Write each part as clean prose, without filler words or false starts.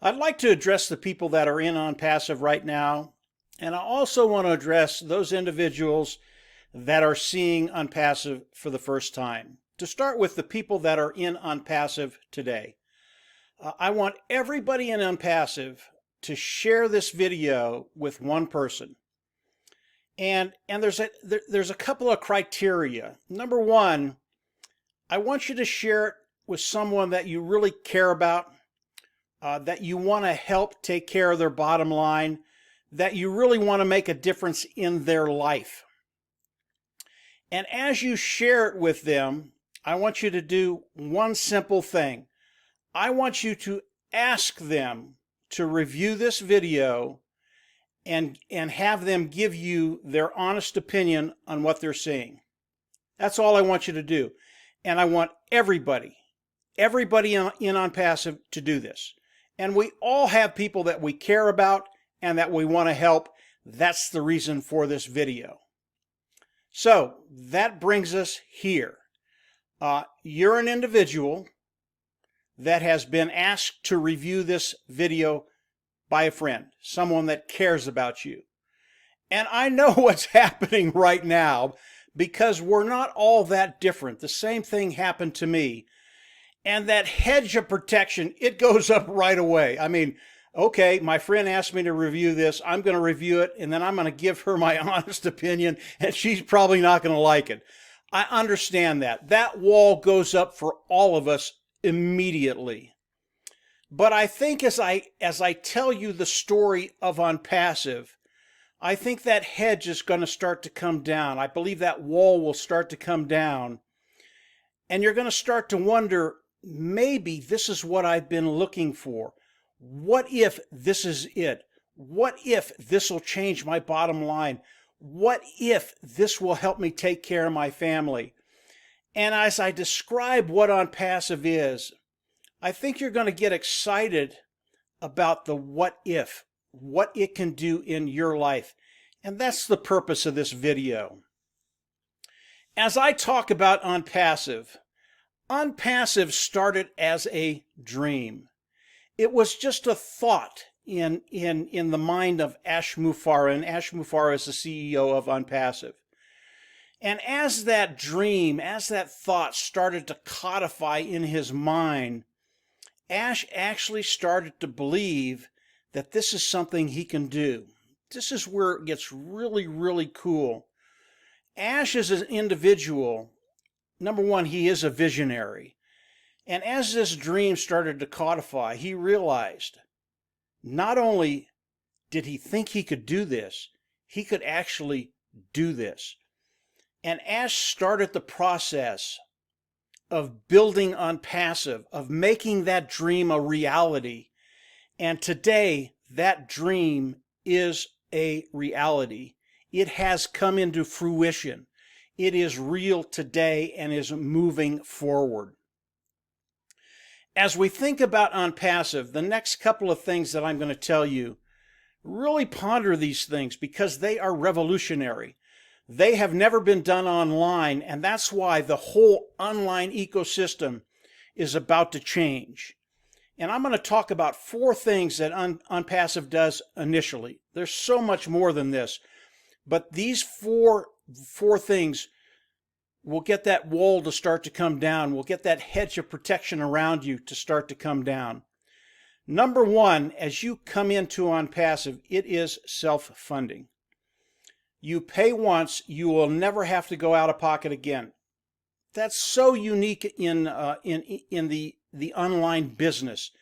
I'd like to address the people that are in ONPASSIVE right now, and I also want to address those individuals that are seeing ONPASSIVE for the first time. To start with, the people that are in ONPASSIVE today. I want everybody in ONPASSIVE to share this video with one person. And there's a couple of criteria. Number one, I want you to share it with someone that you really care about, that you want to help take care of their bottom line, that you really want to make a difference in their life. And as you share it with them, I want you to do one simple thing. I want you to ask them to review this video and have them give you their honest opinion on what they're seeing. That's all I want you to do. And I want everybody in ONPASSIVE to do this. And we all have people that we care about and that we want to help. That's the reason for this video. So that brings us here. You're an individual that has been asked to review this video by a friend, someone that cares about you. And I know what's happening right now because we're not all that different. The same thing happened to me. And that hedge of protection, it goes up right away. I mean, okay, my friend asked me to review this. I'm going to review it, and then I'm going to give her my honest opinion, and she's probably not going to like it. I understand that. That wall goes up for all of us immediately. But I think as I tell you the story of ONPASSIVE, I think that hedge is going to start to come down. I believe that wall will start to come down. And you're going to start to wonder, maybe this is what I've been looking for. What if this is it? What if this will change my bottom line? What if this will help me take care of my family? And as I describe what ONPASSIVE is, I think you're going to get excited about the what if, what it can do in your life. And that's the purpose of this video. As I talk about ONPASSIVE, ONPASSIVE started as a dream. It was just a thought in the mind of Ash Mufareh, and Ash Mufareh is the CEO of ONPASSIVE. And as that dream, as that thought started to codify in his mind, Ash actually started to believe that this is something he can do. This is where it gets really, really cool. Ash is an individual. Number one, he is a visionary. And as this dream started to codify, he realized not only did he think he could do this, he could actually do this. And Ash started the process of building ONPASSIVE, of making that dream a reality. And today, that dream is a reality. It has come into fruition. It is real today and is moving forward. As we think about ONPASSIVE, the next couple of things that I'm going to tell you, really ponder these things because they are revolutionary. They have never been done online, and that's why the whole online ecosystem is about to change. And I'm going to talk about four things that ONPASSIVE does initially. There's so much more than this, but these four things will get that wall to start to come down. We'll get that hedge of protection around you to start to come down. Number one, as you come into ONPASSIVE, it is self-funding. You pay once, you will never have to go out of pocket again. That's so unique in the online business.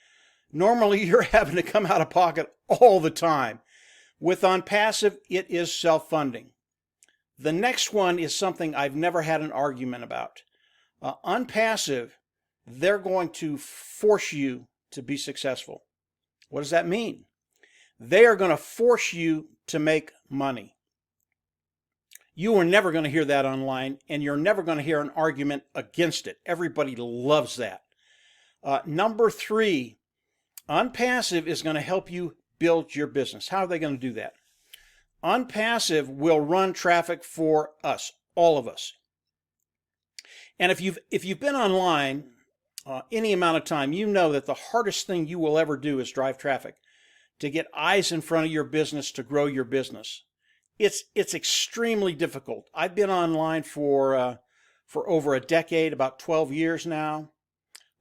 Normally, you're having to come out of pocket all the time. With ONPASSIVE, it is self-funding. The next one is something I've never had an argument about. ONPASSIVE, they're going to force you to be successful. What does that mean? They are going to force you to make money. You are never going to hear that online, and you're never going to hear an argument against it. Everybody loves that. Number three, ONPASSIVE is going to help you build your business. How are they going to do that? ONPASSIVE will run traffic for us, all of us. And if you've been online, any amount of time, you know that the hardest thing you will ever do is drive traffic, to get eyes in front of your business, to grow your business. It's extremely difficult. I've been online for over a decade, about 12 years now,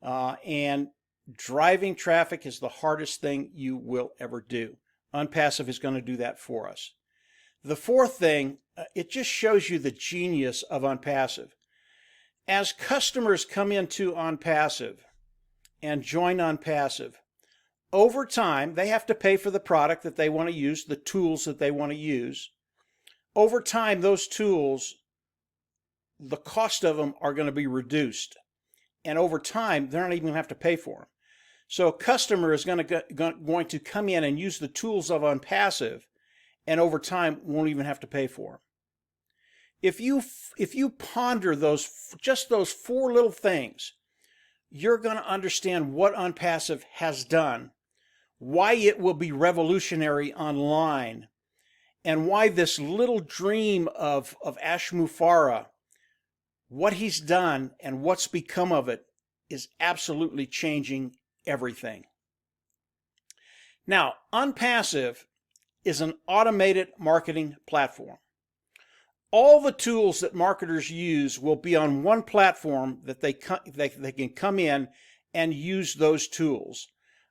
and driving traffic is the hardest thing you will ever do. ONPASSIVE is going to do that for us. The fourth thing, it just shows you the genius of ONPASSIVE. As customers come into ONPASSIVE and join ONPASSIVE, over time, they have to pay for the product that they want to use, the tools that they want to use. Over time, those tools, the cost of them are going to be reduced. And over time, they're not even going to have to pay for them. So a customer is going to come in and use the tools of ONPASSIVE, and over time won't even have to pay for them. If you ponder just those four little things, you're going to understand what ONPASSIVE has done, why it will be revolutionary online, and why this little dream of Ash Mufareh, what he's done and what's become of it, is absolutely changing everything. Now, ONPASSIVE is an automated marketing platform. All the tools that marketers use will be on one platform that they can come in and use those tools.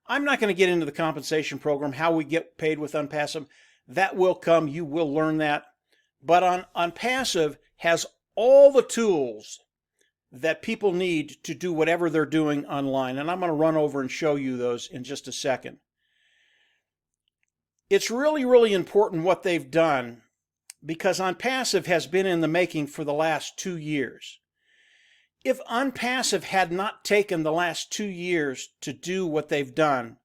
I'm not going to get into the compensation program, how we get paid with ONPASSIVE. That will come. You will learn that. But ONPASSIVE has all the tools that people need to do whatever they're doing online. And I'm going to run over and show you those in just a second. It's really, really important what they've done, because ONPASSIVE has been in the making for the last 2 years. If ONPASSIVE had not taken the last 2 years to do what they've done,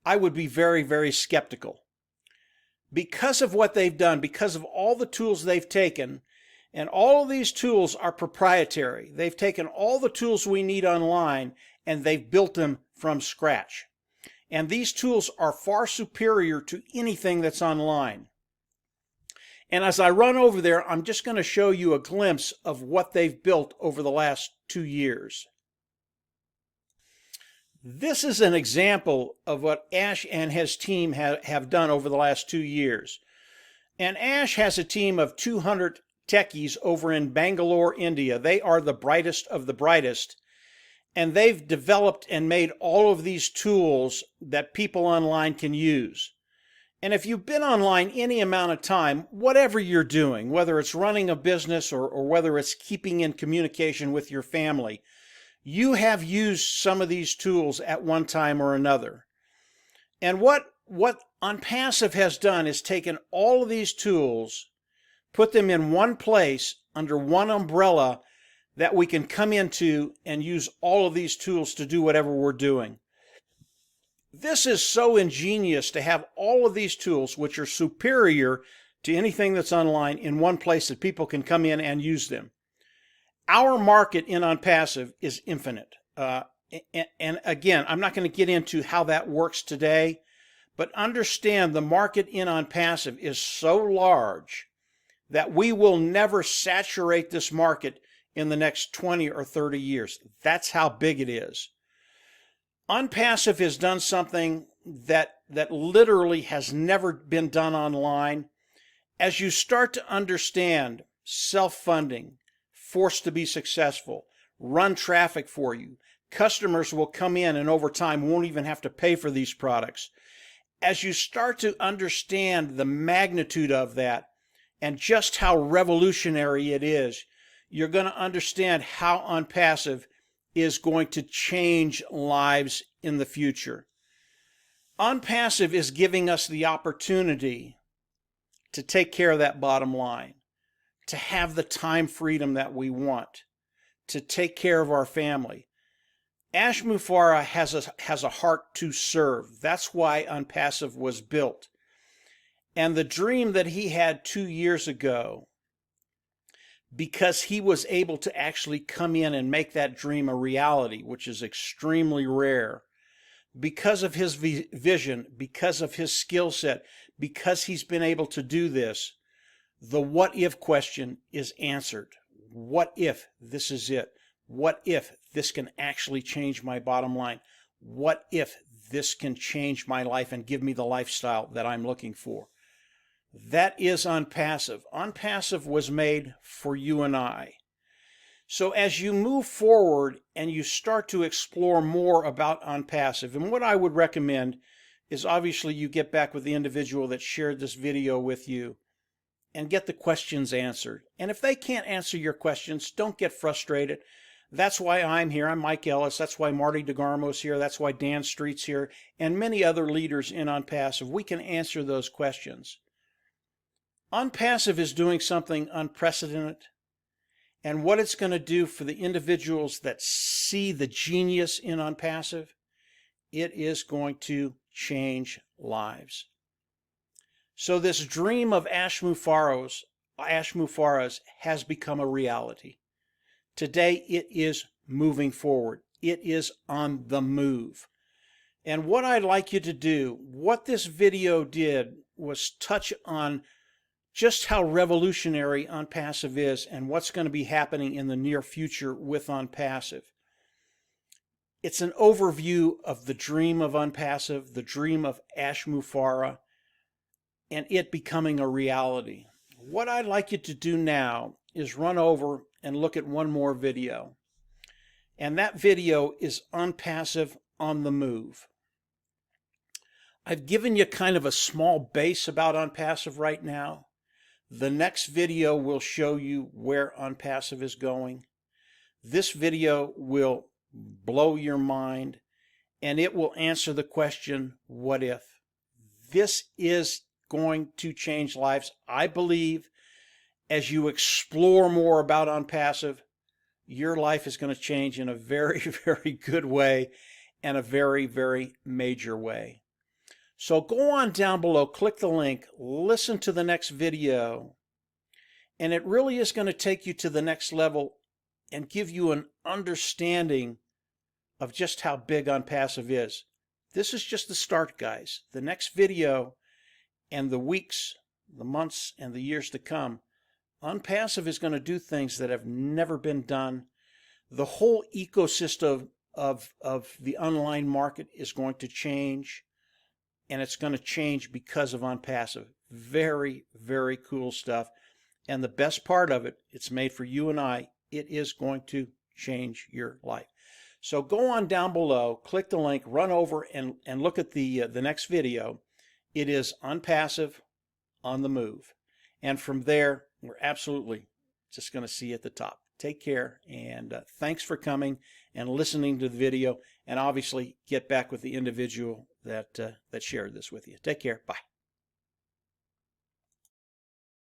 I would be very, very skeptical. Because of what they've done, because of all the tools they've taken, and all of these tools are proprietary. They've taken all the tools we need online and they've built them from scratch. And these tools are far superior to anything that's online. And as I run over there, I'm just going to show you a glimpse of what they've built over the last 2 years. This is an example of what Ash and his team have done over the last 2 years. And Ash has a team of 200 techies over in Bangalore, India. They are the brightest of the brightest. And they've developed and made all of these tools that people online can use. And if you've been online any amount of time, whatever you're doing, whether it's running a business or whether it's keeping in communication with your family, you have used some of these tools at one time or another. And what ONPASSIVE has done is taken all of these tools, put them in one place under one umbrella that we can come into and use all of these tools to do whatever we're doing. This is so ingenious to have all of these tools, which are superior to anything that's online, in one place that people can come in and use them. Our market in ONPASSIVE is infinite. And again, I'm not going to get into how that works today, but understand the market in ONPASSIVE is so large that we will never saturate this market in the next 20 or 30 years. That's how big it is. ONPASSIVE has done something that literally has never been done online. As you start to understand self-funding, forced to be successful, run traffic for you, customers will come in and over time won't even have to pay for these products. As you start to understand the magnitude of that and just how revolutionary it is, you're going to understand how ONPASSIVE is going to change lives in the future. ONPASSIVE is giving us the opportunity to take care of that bottom line, to have the time freedom that we want, to take care of our family. Ash Mufareh has a heart to serve. That's why ONPASSIVE was built. And the dream that he had 2 years ago, because he was able to actually come in and make that dream a reality, which is extremely rare, because of his vision, because of his skill set, because he's been able to do this, the what if question is answered. What if this is it? What if this can actually change my bottom line? What if this can change my life and give me the lifestyle that I'm looking for? That is ONPASSIVE. ONPASSIVE was made for you and I. So as you move forward and you start to explore more about ONPASSIVE, and what I would recommend is obviously you get back with the individual that shared this video with you and get the questions answered. And if they can't answer your questions, don't get frustrated. That's why I'm here. I'm Mike Ellis. That's why Marty DeGarmo's here. That's why Dan Street's here, and many other leaders in ONPASSIVE. We can answer those questions. ONPASSIVE is doing something unprecedented, and what it's going to do for the individuals that see the genius in ONPASSIVE, it is going to change lives. So this dream of Ash Mufareh's has become a reality. Today it is moving forward. It is on the move. And what I'd like you to do, what this video did was touch on just how revolutionary ONPASSIVE is and what's going to be happening in the near future with ONPASSIVE. It's an overview of the dream of ONPASSIVE, the dream of Ash Mufareh, and it becoming a reality. What I'd like you to do now is run over and look at one more video. And that video is ONPASSIVE on the move. I've given you kind of a small base about ONPASSIVE right now. The next video will show you where ONPASSIVE is going. This video will blow your mind, and it will answer the question, what if? This is going to change lives. I believe as you explore more about ONPASSIVE, your life is going to change in a very, very good way and a very, very major way. So go on down below, click the link, listen to the next video, and it really is going to take you to the next level and give you an understanding of just how big ONPASSIVE is. This is just the start, guys. The next video and the weeks, the months, and the years to come, ONPASSIVE is going to do things that have never been done. The whole ecosystem of the online market is going to change, and it's going to change because of ONPASSIVE. Very, very cool stuff. And the best part of it, it's made for you and I. It is going to change your life. So go on down below, click the link, run over and look at the next video. It is ONPASSIVE on the move. And from there, we're absolutely just going to see you at the top. Take care, and thanks for coming and listening to the video, and obviously get back with the individual that shared this with you. Take care. Bye.